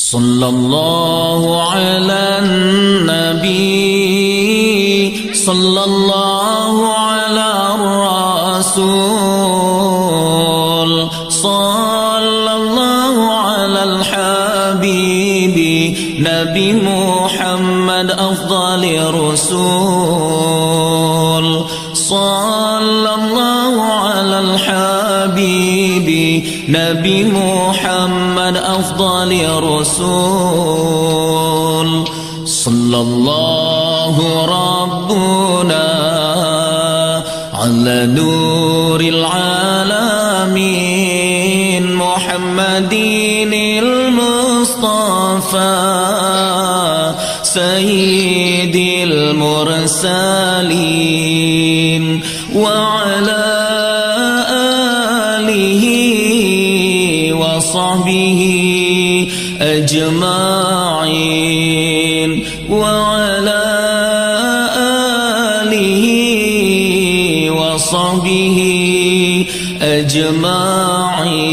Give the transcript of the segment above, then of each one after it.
Sallallahu ala nabi, sallallahu ala rasul, sallallahu ala al-habibi, Nabi Muhammad afdali rasul, sallallahu ala al-habibi, Nabi Muhammad afdali rasul, sallallahu rabbuna ala nuril alamin, Muhammadinil Mustafa sayyidil mursalin wa ala sahbihi ajma'in wa ala alihi wa sahbihi ajma'in.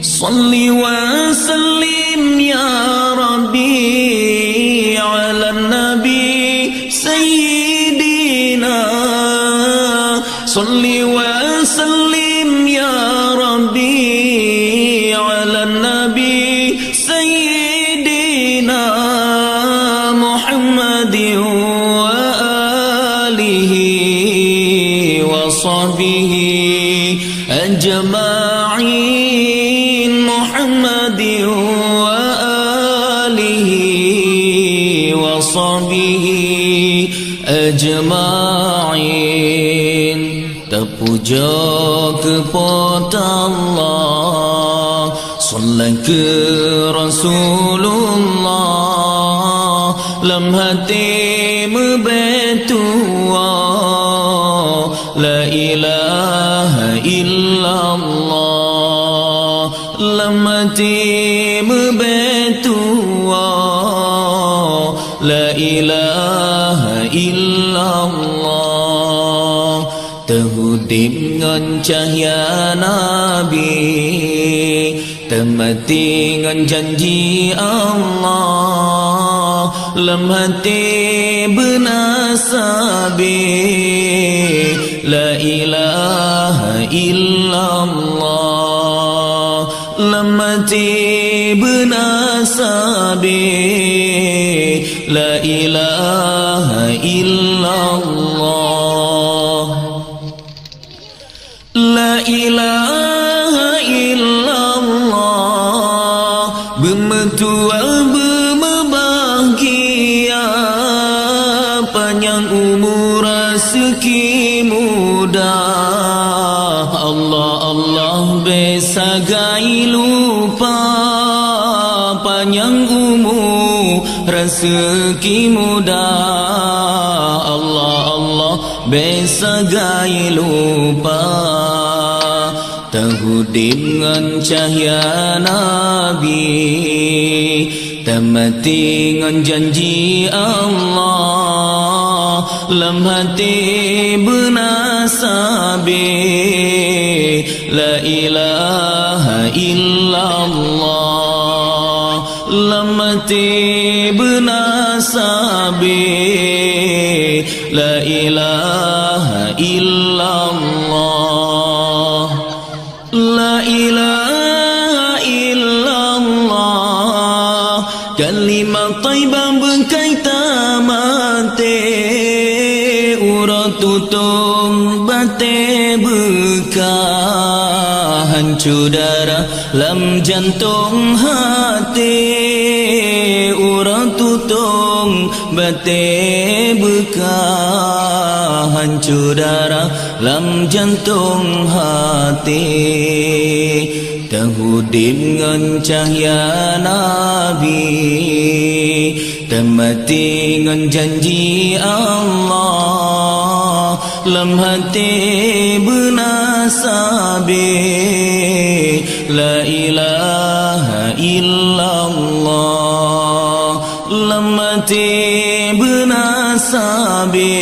Salli wa sallim ya Rabbi ala nabi sayyidina, salli wa sallim ya Rabbi أجمعين، محمد وآله وصحبه أجمعين. Terpuja kepada Allah, salat ke Rasulullah, lam hati berbetua la ilaha illallah, lam hati berbetua la ilaha illallah. Terhudip dengan cahaya Nabi, termati dengan janji Allah, lam hati bernasabi la ilaha illallah, lam hati bernasabi la ilaha illallah, la ilaha illallah. Bermetua berbahagia, panjang umur rezeki muda. Allah Allah besagai lupa, panjang umur rezeki muda. Allah Allah besagai lupa. Terhudip dengan cahaya Nabi, termati dengan janji Allah, lam hati bernasabi la ilaha illallah, lam hati bernasabi la ilaha illallah, la ilaha illallah. Kalimat taibah berkaitan mati, urat tutung bate bekah, hancur darah lam jantung hati, urat tutung bate bekah, hancur darah lam jantung hati. Terhudip dengan cahaya Nabi, termati dengan janji Allah, lam hati bernasabi la ilaha illallah, lam hati bernasabi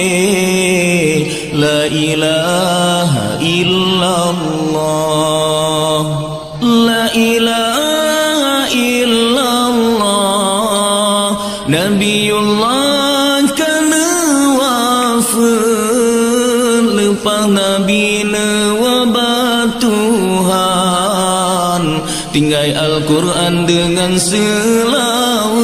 la ilaha illallah, la ilaha illallah. Tuhan, tinggai Al-Quran dengan selawat,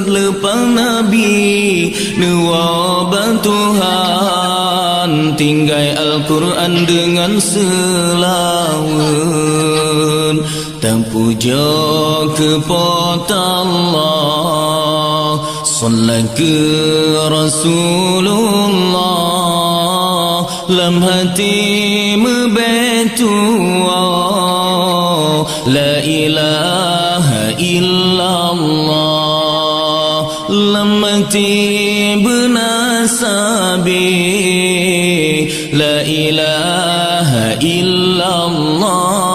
lepas Nabi nuwabah Tuhan, tinggai Al-Quran dengan selawat. Terpuja kepada Allah, salat ke Rasulullah, lam hati mebetua la ilaha illallah, lam hati benasabi la ilaha illallah.